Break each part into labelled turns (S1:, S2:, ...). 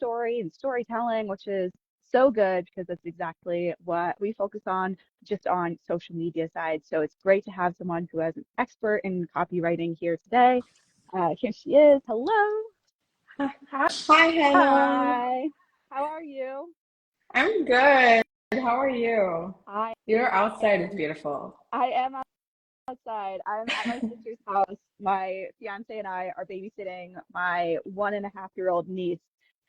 S1: story and storytelling, which is so good because that's exactly what we focus on just on social media side. So it's great to have someone who is an expert in copywriting here today. Here she is. Hello.
S2: Hi, Hannah.
S1: Hi. How are you?
S2: I'm good. How are you?
S1: I
S2: Your outside is
S1: am
S2: beautiful.
S1: I am outside. I'm at my sister's house. My fiance and I are babysitting my 1.5-year-old niece.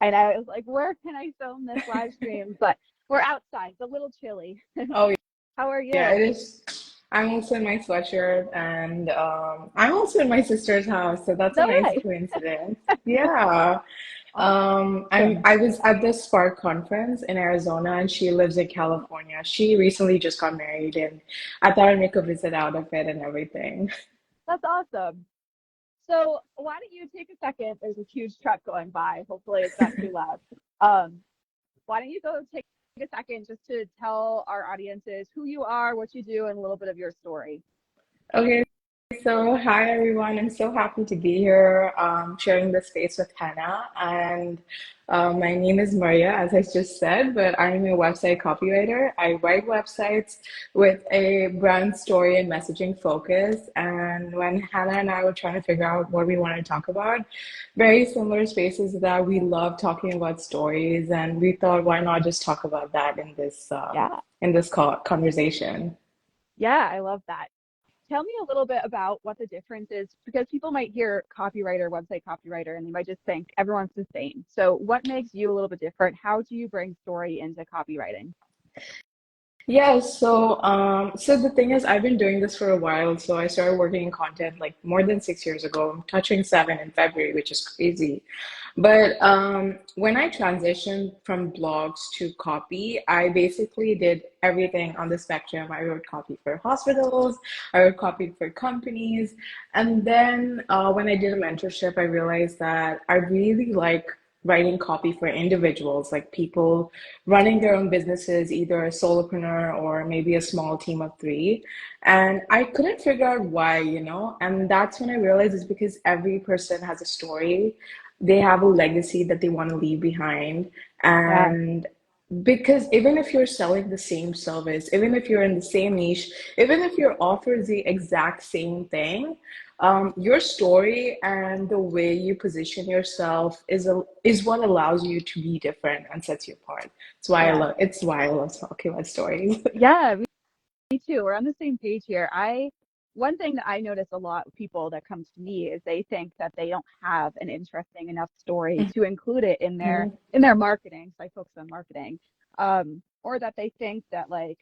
S1: And I was like, where can I film this live stream? But we're outside. It's a little chilly.
S2: Oh,
S1: How are
S2: yeah, it
S1: you?
S2: is. I'm also in my sweatshirt, and I'm also in my sister's house, so that's a
S1: No
S2: nice
S1: way.
S2: coincidence. Yeah.
S1: Awesome.
S2: I was at the Spark conference in Arizona, and she lives in California. She recently just got married, and I thought I'd make a visit out of it and everything.
S1: That's awesome. So why don't you take a second? There's a huge truck going by. Hopefully it's not too loud. Um, why don't you go take a second just to tell our audiences who you are, what you do, and a little bit of your story.
S2: Okay, so hi everyone. I'm so happy to be here sharing this space with Hannah. And my name is Maria, as I just said, but I'm a website copywriter. I write websites with a brand story and messaging focus. And when Hannah and I were trying to figure out what we want to talk about, very similar spaces that we love talking about stories, and we thought, why not just talk about that
S1: Yeah.
S2: in this conversation?
S1: Yeah, I love that. Tell me a little bit about what the difference is because people might hear copywriter, website copywriter, and they might just think everyone's the same. So, what makes you a little bit different? How do you bring story into copywriting?
S2: Yeah, so the thing is, I've been doing this for a while. So I started working in content like more than 6 years ago. I'm touching 7 in February, which is crazy. But when I transitioned from blogs to copy, I basically did everything on the spectrum. I wrote copy for hospitals, I wrote copy for companies, and then when I did a mentorship, I realized that I really like writing copy for individuals, like people running their own businesses, either a solopreneur or maybe a small team of three. And I couldn't figure out why, and that's when I realized it's because every person has a story. They have a legacy that they want to leave behind.
S1: Yeah,
S2: And because even if you're selling the same service, even if you're in the same niche, even if your offer is the exact same thing, your story and the way you position yourself is what allows you to be different and sets you apart.
S1: yeah,
S2: It's why I love talking about stories.
S1: yeah. Me too. We're on the same page here. One thing that I notice a lot with people that comes to me is they think that they don't have an interesting enough story to include it
S2: Mhm.
S1: in their marketing. So I focus on marketing. Or that they think that like,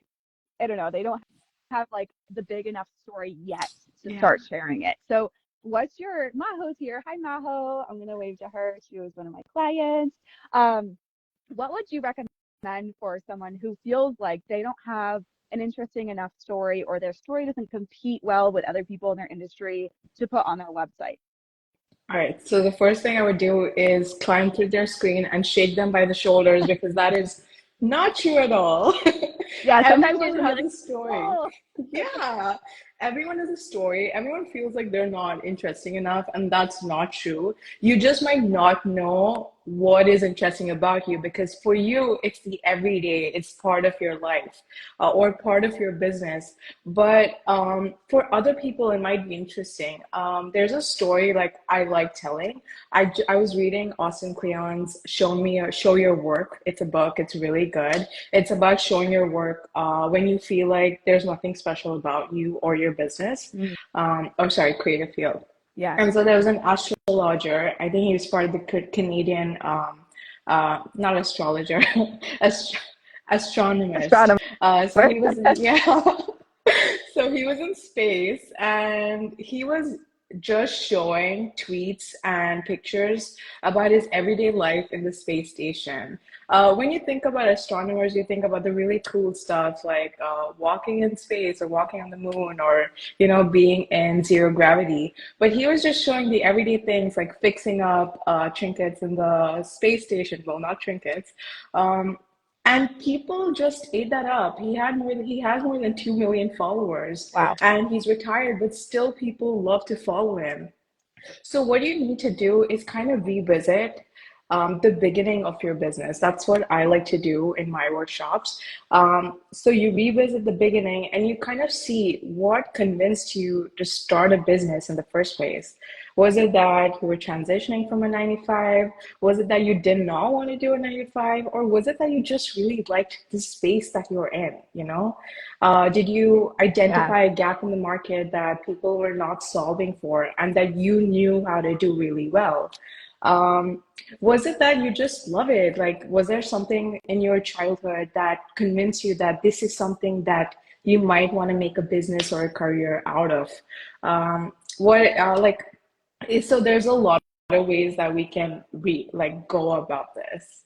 S1: I don't know, they don't have like the big enough story yet to
S2: Yeah.
S1: start sharing it. So what's your Maho's here? Hi Maho. I'm gonna wave to her. She was one of my clients. Um, what would you recommend for someone who feels like they don't have an interesting enough story or their story doesn't compete well with other people in their industry to put on their website?
S2: All right. So the first thing I would do is climb through their screen and shake them by the shoulders because that is not true at all.
S1: Yeah, sometimes you
S2: Everyone
S1: have to be
S2: has
S1: like,
S2: a story.
S1: oh,
S2: Yeah. Everyone has a story. Everyone feels like they're not interesting enough, and that's not true. You just might not know what is interesting about you because for you, it's the everyday, it's part of your life or part of your business. But for other people, it might be interesting. There's a story like I like telling. I was reading Austin Kleon's Show Your Work. It's a book. It's really good. It's about showing your work when you feel like there's nothing special about you or your business.
S1: mm,
S2: Or sorry, creative field.
S1: yeah,
S2: And so there was an astrologer. I think he was part of the Canadian, not astrologer, ast astronomist.
S1: astronomer.
S2: So he was in, yeah. So he was in space and he was just showing tweets and pictures about his everyday life in the space station. When you think about astronomers, you think about the really cool stuff like walking in space or walking on the moon or, being in zero gravity. But he was just showing the everyday things like fixing up trinkets in the space station. Well, not trinkets. Um, and people just ate that up. He has more than 2 million followers,
S1: Wow.
S2: and he's retired, but still people love to follow him. So what you need to do is kind of revisit. the beginning of your business. That's what I like to do in my workshops. So you revisit the beginning and you kind of see what convinced you to start a business in the first place. Was it that you were transitioning from a 9 to 5? Was it that you did not want to do a 9 to 5? Or was it that you just really liked the space that you're in, you know? Did you
S1: Yeah.
S2: identify a gap in the market that people were not solving for and that you knew how to do really well? Um, was it that you just love it? Like, was there something in your childhood that convinced you that this is something that you might want to make a business or a career out of? What like so there's a lot of ways that we can like go about this.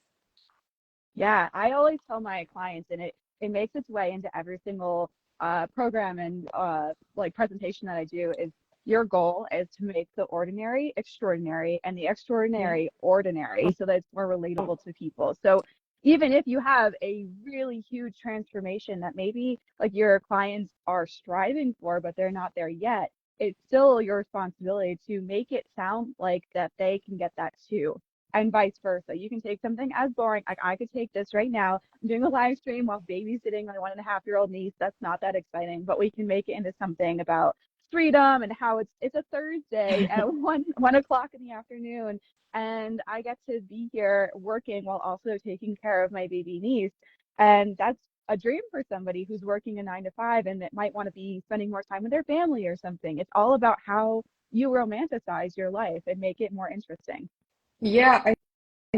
S1: Yeah, I always tell my clients, and it makes its way into every single program and like presentation that I do, is your goal is to make the ordinary extraordinary and the
S2: Yeah.
S1: extraordinary ordinary so that it's more relatable to people. So even if you have a really huge transformation that maybe like your clients are striving for, but they're not there yet, it's still your responsibility to make it sound like that they can get that too, and vice versa. You can take something as boring, like I could take this right now. I'm doing a live stream while babysitting my 1.5-year-old niece. That's not that exciting, but we can make it into something about freedom and how it's a Thursday at one o'clock in the afternoon, and I get to be here working while also taking care of my baby niece, and that's a dream for somebody who's working a 9 to 5 and that might want to be spending more time with their family or something. It's all about how you romanticize your life and make it more interesting.
S2: Yeah, I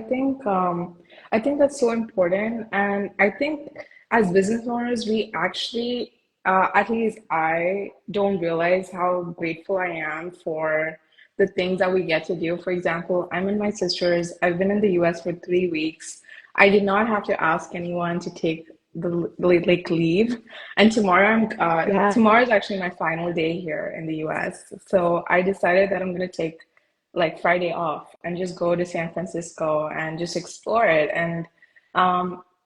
S2: think that's so important, and I think as business owners, we actually, at least I don't realize how grateful I am for the things that we get to do. For example, I'm in my sister's. I've been in the US for 3 weeks. I did not have to ask anyone to take like leave, and
S1: Yeah.
S2: tomorrow is actually my final day here in the US. So I decided that I'm gonna take like Friday off and just go to San Francisco and just explore it. And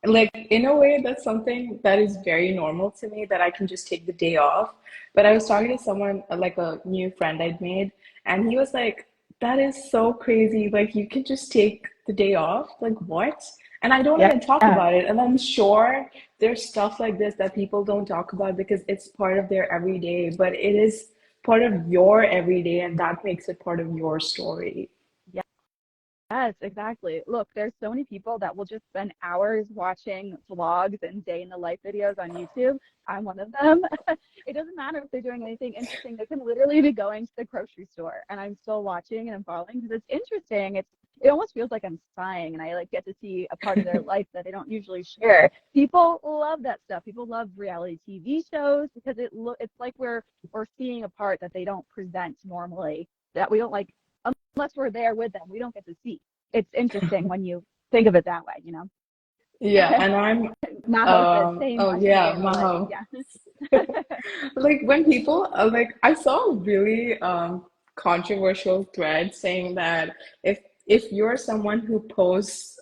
S2: like in a way, that's something that is very normal to me that I can just take the day off. But I was talking to someone, like a new friend I'd made, and he was like, that is so crazy. Like you can just take the day off. Like what? And I don't
S1: Yeah.
S2: even talk about it. And I'm sure there's stuff like this that people don't talk about because it's part of their everyday, but it is part of your everyday, and that makes it part of your story.
S1: Yes, exactly. Look, there's so many people that will just spend hours watching vlogs and day in the life videos on YouTube. I'm one of them. It doesn't matter if they're doing anything interesting. They can literally be going to the grocery store and I'm still watching and I'm following because it's interesting. It almost feels like I'm spying and I like get to see a part of their life that they don't usually share. People love that stuff. People love reality TV shows because it's like we're seeing a part that they don't present normally, that we don't like unless we're there with them, we don't get to see. It's interesting when you think of it that way.
S2: Yeah, and I'm
S1: Maho says, same
S2: oh
S1: watching Day
S2: yeah,
S1: in the Life.
S2: Maho.
S1: Yeah.
S2: Like when people like I saw a really controversial thread saying that if you're someone who posts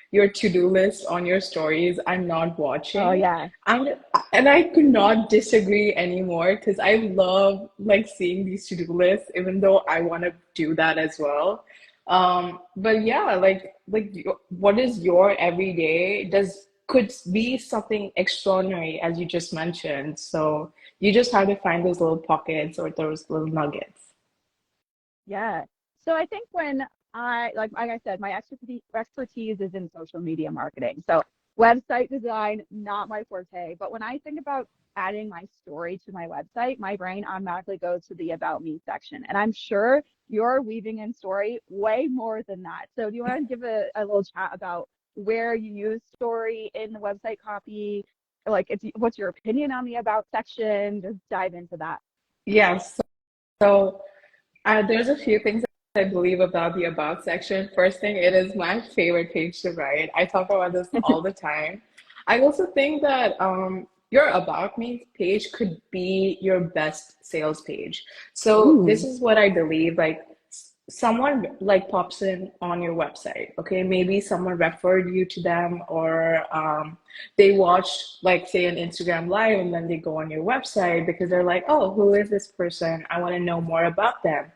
S2: your to-do list on your stories, I'm not
S1: Oh,
S2: watching.
S1: yeah.
S2: And and I could not disagree anymore because I love like seeing these to-do lists, even though I want to do that as well. But yeah, what is your everyday does could be something extraordinary as you just mentioned. So you just have to find those little pockets or those little nuggets.
S1: Yeah. So I think when like I said, my expertise is in social media marketing. So website design, not my forte. But when I think about adding my story to my website, my brain automatically goes to the About Me section. And I'm sure you're weaving in story way more than that. So do you want to give a little chat about where you use story in the website copy? Like what's your opinion on the About section? Just dive into that.
S2: Yes. So there's a few things I believe about the About section. First thing, it is my favorite page to write. I talk about this all the time. I also think that your About Me page could be your best sales page. So this
S1: Ooh.
S2: is what I believe. Like someone like pops in on your website. Okay, maybe someone referred you to them, or they watched like say an Instagram live, and then they go on your website because they're like, oh, who is this person? I want to know more about them.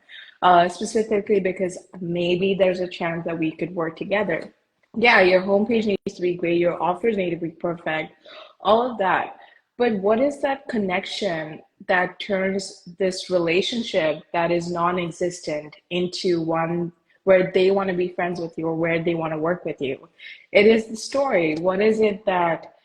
S2: specifically because maybe there's a chance that we could work together. Yeah, your homepage needs to be great, your offers need to be perfect, all of that. But what is that connection that turns this relationship that is non-existent into one where they want to be friends with you or where they want to work with you? It is the story. What is it that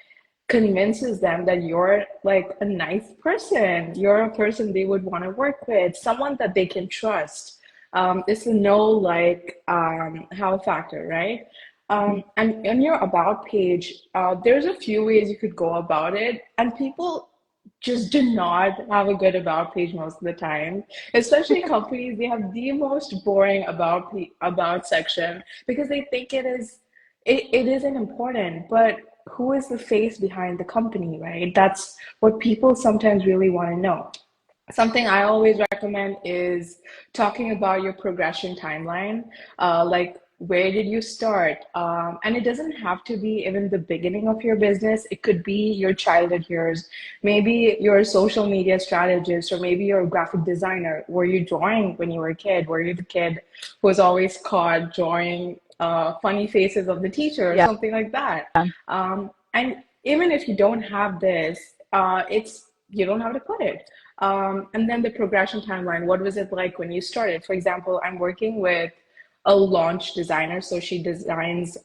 S2: convinces them that you're like a nice person, you're a person they would want to work with, someone that they can trust? It's a no like how factor, right? And on your about page, there's a few ways you could go about it, and people just do not have a good about page most of the time. Especially companies, they have the most boring about section because they think it isn't important. But who is the face behind the company, right? That's what people sometimes really want to know. Something I always recommend is talking about your progression timeline. Like, where did you start? And it doesn't have to be even the beginning of your business. It could be your childhood years. Maybe you're a social media strategist, or maybe you're a graphic designer. Were you drawing when you were a kid? Were you the kid who was always caught drawing funny faces of the teacher or
S1: Yeah.
S2: something like that? And even if you don't have this, it's you don't have to put it. And then the progression timeline. What was it like when you started? For example, I'm working with a launch designer, so she designs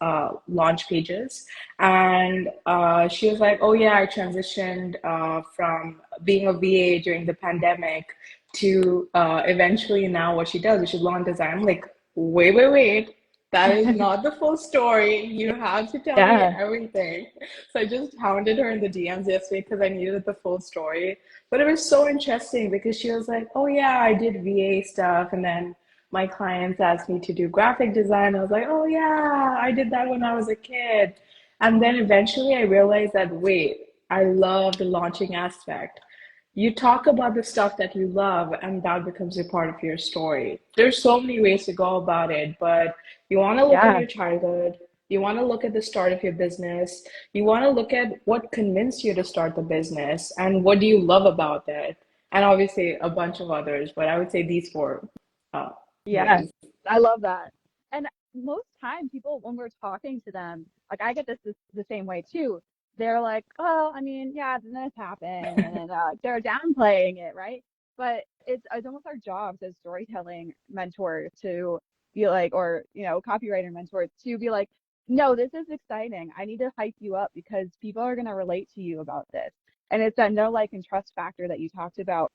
S2: launch pages. And she was like, "Oh yeah, I transitioned from being a VA during the pandemic to eventually now what she does, which is launch design." I'm like, "Wait, wait, wait. That is not the full story. You have to tell me
S1: Yeah.
S2: everything." So I just hounded her in the DMs yesterday because I needed the full story. But it was so interesting because she was like, "Oh yeah, I did VA stuff, and then my clients asked me to do graphic design." I was like, "Oh yeah, I did that when I was a kid." And then eventually I realized that, wait, I love the launching aspect. You talk about the stuff that you love, and that becomes a part of your story. There's so many ways to go about it, but you want to look at
S1: Yeah.
S2: your childhood, you want to look at the start of your business, you want to look at what convinced you to start the business, and what do you love about it, and obviously a bunch of others, but I would say these four uh,
S1: Yes.
S2: ways.
S1: I love that. And most time people, when we're talking to them, like I get this the same way too. They're like, "Oh, I mean, yeah, then this happened," and then they're downplaying it, right? But it's almost our jobs as storytelling mentors to be like, or copywriter mentors to be like, "No, this is exciting. I need to hype you up because people are gonna relate to you about this." And it's that know, like, and trust factor that you talked about.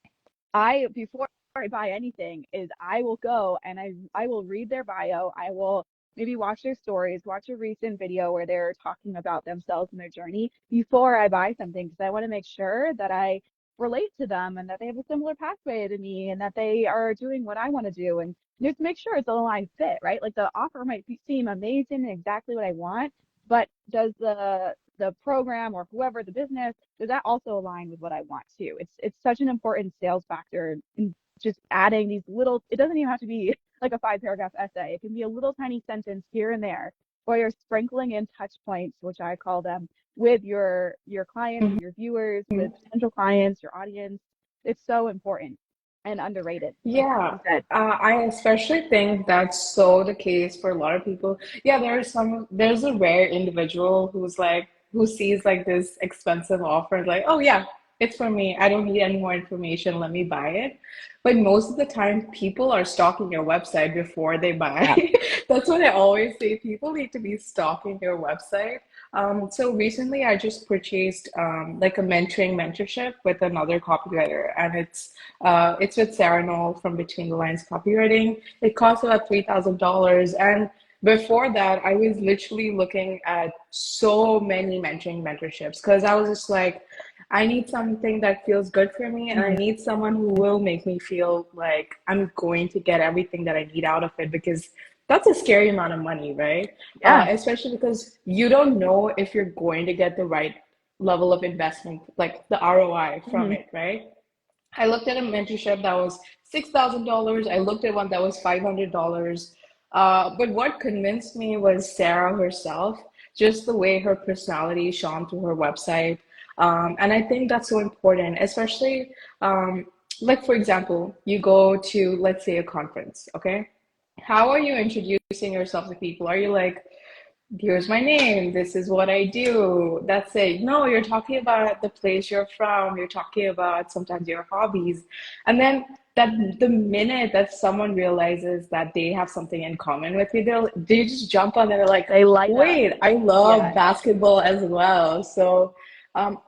S1: I before I buy anything is I will go and I will read their bio. I will maybe watch their stories, watch a recent video where they're talking about themselves and their journey before I buy something because I want to make sure that I relate to them and that they have a similar pathway to me and that they are doing what I want to do and just make sure it's a aligned fit, right? Like the offer might seem amazing and exactly what I want, but does the program or whoever the business does that also align with what I want too? It's such an important sales factor in just adding these little, it doesn't even have to be like a 5 paragraph essay. It can be a little tiny sentence here and there where you're sprinkling in touch points, which I call them, with your clients, with your viewers, with potential clients, your audience. It's so important and underrated, like
S2: Yeah,
S1: you said.
S2: I especially think that's so the case for a lot of people. Yeah, there's a rare individual who's like, who sees like this expensive offer, like, oh yeah, it's for me. I don't need any more information. Let me buy it. But most of the time, people are stalking your website before they buy.
S1: Yeah.
S2: That's what I always say. People need to be stalking your website. So recently, I just purchased like a mentorship with another copywriter, and it's with Sarah Knoll from Between the Lines Copywriting. It costs about $3,000. And before that, I was literally looking at so many mentorships because I was just like, I need something that feels good for me, and I
S1: Mhm.
S2: need someone who will make me feel like I'm going to get everything that I need out of it because that's a scary amount of money, right?
S1: Yeah.
S2: Especially because you don't know if you're going to get the right level of investment, like the ROI from
S1: Mhm.
S2: it, right? I looked at a mentorship that was $6,000. I looked at one that was $500. But what convinced me was Sarah herself, just the way her personality shone through her website. And I think that's so important, especially like for example, you go to, let's say, a conference, okay? How are you introducing yourself to people? Are you like, here's my name, this is what I do, that's it? No, you're talking about the place you're from, you're talking about sometimes your hobbies. And then that the minute that someone realizes that they have something in common with you, they just jump on and they're like,
S1: They light up.
S2: wait, I love
S1: Yeah.
S2: basketball as well. So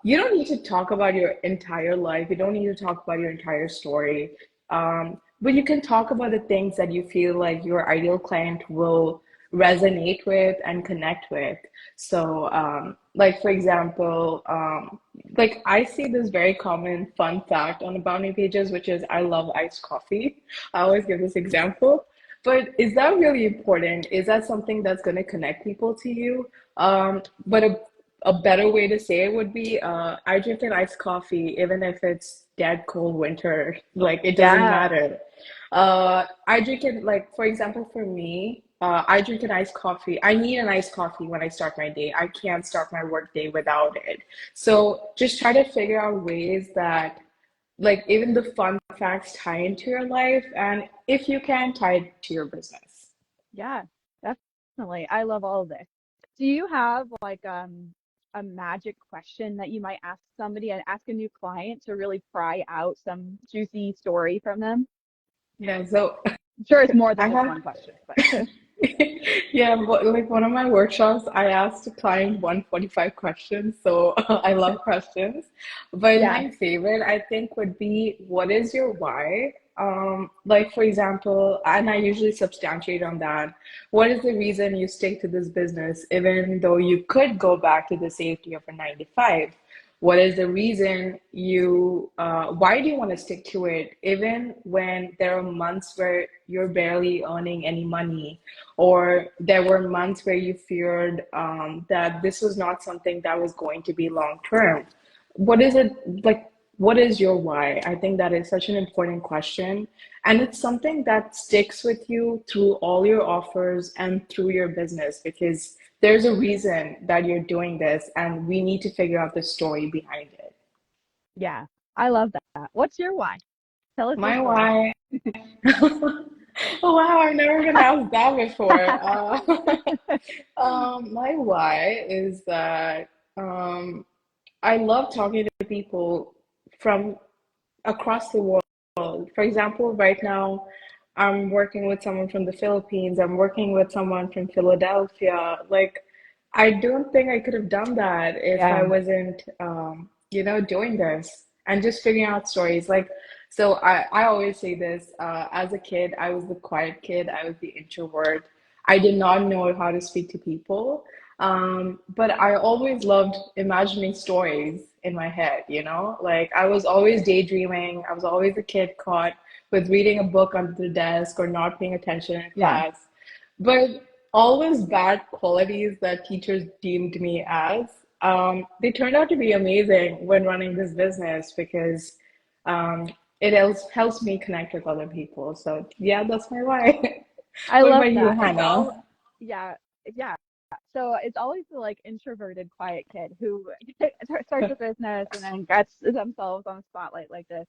S2: you don't need to talk about your entire life. You don't need to talk about your entire story. But you can talk about the things that you feel like your ideal client will resonate with and connect with. So, like for example, like I see this very common fun fact on the boundary pages, which is I love iced coffee. I always give this example. But is that really important? Is that something that's going to connect people to you? But a better way to say it would be I drink an iced coffee even if it's dead cold winter. Like it doesn't
S1: Yeah.
S2: matter. I drink it like, for example, for me, I drink an iced coffee. I need an iced coffee when I start my day. I can't start my work day without it. So just try to figure out ways that, like, even the fun facts tie into your life, and if you can, tie it to your business.
S1: Yeah, definitely. I love all of this. Do you have like a magic question that you might ask somebody and ask a new client to really pry out some juicy story from them?
S2: Yeah, so
S1: I'm sure it's more
S2: I
S1: than just
S2: have
S1: one question, but
S2: yeah, like one of my workshops, I asked a client 145 questions. So I love questions. But
S1: yeah,
S2: my favorite, I think, would be what is your why? Like for example, and I usually substantiate on that. What is the reason you stick to this business, even though you could go back to the safety of a 9 to 5? What is the reason why do you want to stick to it, even when there are months where you're barely earning any money, or there were months where you feared that this was not something that was going to be long term? What is it like? What is your why? I think that is such an important question. And it's something that sticks with you through all your offers and through your business, because there's a reason that you're doing this, and we need to figure out the story behind it.
S1: yeah. I love that. What's your why? Tell us your
S2: My
S1: story.
S2: why. Oh, wow, I've never been asked that before. My why is that I love talking to people from across the world. For example, right now, I'm working with someone from the Philippines. I'm working with someone from Philadelphia. Like, I don't think I could have done that if I
S1: Yeah,
S2: wasn't, doing this and just figuring out stories. Like, so I always say this, as a kid, I was the quiet kid, I was the introvert. I did not know how to speak to people. But I always loved imagining stories in my head, like I was always daydreaming. I was always a kid caught with reading a book under the desk or not paying attention in
S1: yeah.
S2: class. But all those bad qualities that teachers deemed me as, they turned out to be amazing when running this business, because it helps me connect with other people. So yeah, that's my why.
S1: I
S2: What
S1: love
S2: about you,
S1: that. It's
S2: Hannah?
S1: all, yeah, yeah. So it's always the like introverted, quiet kid who starts a business and then gets themselves on the spotlight like this.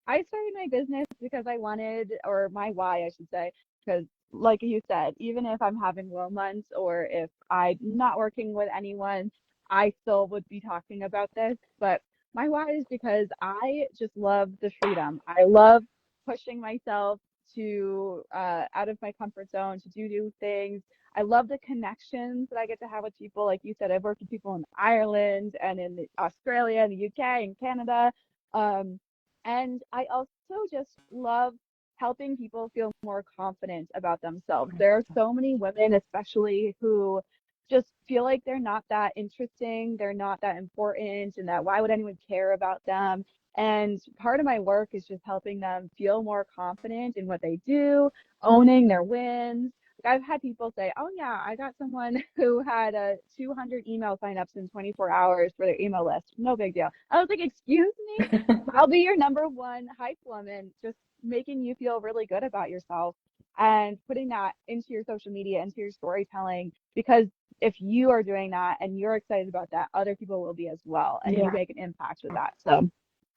S1: I started my business because I wanted, or my why, I should say, because like you said, even if I'm having low months or if I'm not working with anyone, I still would be talking about this. But my why is because I just love the freedom. I love pushing myself to out of my comfort zone to do new things. I love the connections that I get to have with people. Like you said, I've worked with people in Ireland and in Australia and the UK and Canada. Um, and I also just love helping people feel more confident about themselves. There are so many women, especially, who just feel like they're not that interesting, they're not that important, and that why would anyone care about them? And part of my work is just helping them feel more confident in what they do, owning their wins. Like I've had people say, "Oh yeah, I got someone who had 200 email signups in 24 hours for their email list. No big deal." I was like, "Excuse me? I'll be your number one hype woman, just making you feel really good about yourself and putting that into your social media, into your storytelling. Because if you are doing that and you're excited about that, other people will be as well, and you
S2: Yeah.
S1: make an impact with that." So,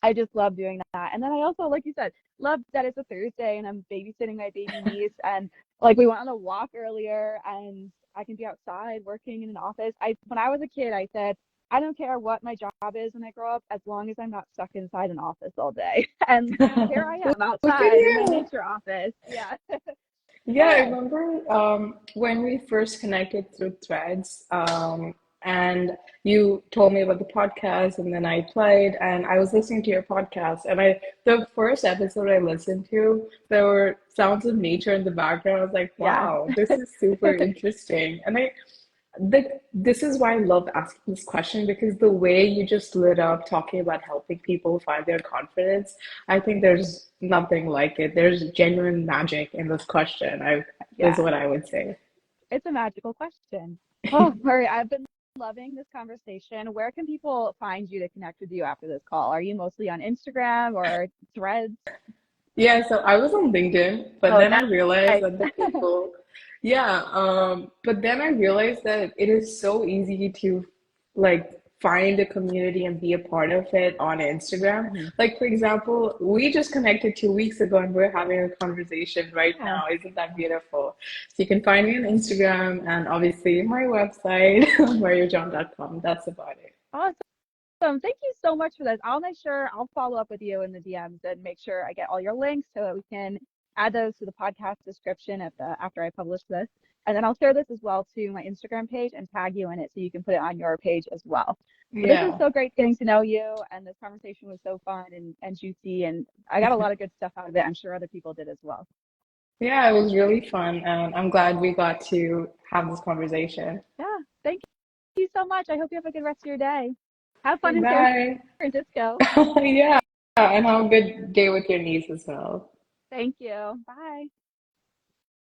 S1: I just love doing that. And then I also, like you said, love that it's a Thursday and I'm babysitting my baby niece. And like we went on a walk earlier and I can be outside working in an office. When I was a kid, I said, I don't care what my job is when I grow up, as long as I'm not stuck inside an office all day. And here I am
S2: Look at
S1: outside in my
S2: you.
S1: nature office. Yeah.
S2: Yeah, I
S1: Yeah.
S2: remember when we first connected through Threads, and you told me about the podcast, and then I played, and I was listening to your podcast, and the first episode I listened to, there were sounds of nature in the background. I was like,
S1: Yeah.
S2: wow, this is super interesting, and this is why I love asking this question because the way you just lit up talking about helping people find their confidence, I think there's nothing like it. There's genuine magic in this question. I is
S1: Yeah.
S2: what I would say.
S1: It's a magical question. Oh, Murray, I've been loving this conversation. Where can people find you to connect with you after this call? Are you mostly on Instagram or Threads?
S2: Yeah, so I was on LinkedIn, but
S1: Oh,
S2: then I realized
S1: nice.
S2: that the people, yeah, but then I realized that it is so easy to like find a community and be a part of it on Instagram.
S1: Mhm.
S2: Like, for example, we just connected 2 weeks ago and we're having a conversation right
S1: Yeah.
S2: now. Isn't that beautiful? So you can find me on Instagram and obviously my website, mariojohn.com. That's about it.
S1: Awesome. Thank you so much for this. I'll make sure I'll follow up with you in the DMs and make sure I get all your links so that we can add those to the podcast description after I publish this. And then I'll share this as well to my Instagram page and tag you in it so you can put it on your page as well. But this was
S2: Yeah.
S1: so great getting to know you, and this conversation was so fun and juicy, and I got a lot of good stuff out of it. I'm sure other people did as well.
S2: Yeah, it was really fun, and I'm glad we got to have this conversation.
S1: Yeah, thank you so much. I hope you have a good rest of your day. Have fun in San
S2: Bye.
S1: Francisco.
S2: Yeah, and have a good day with your niece as well.
S1: Thank you. Bye.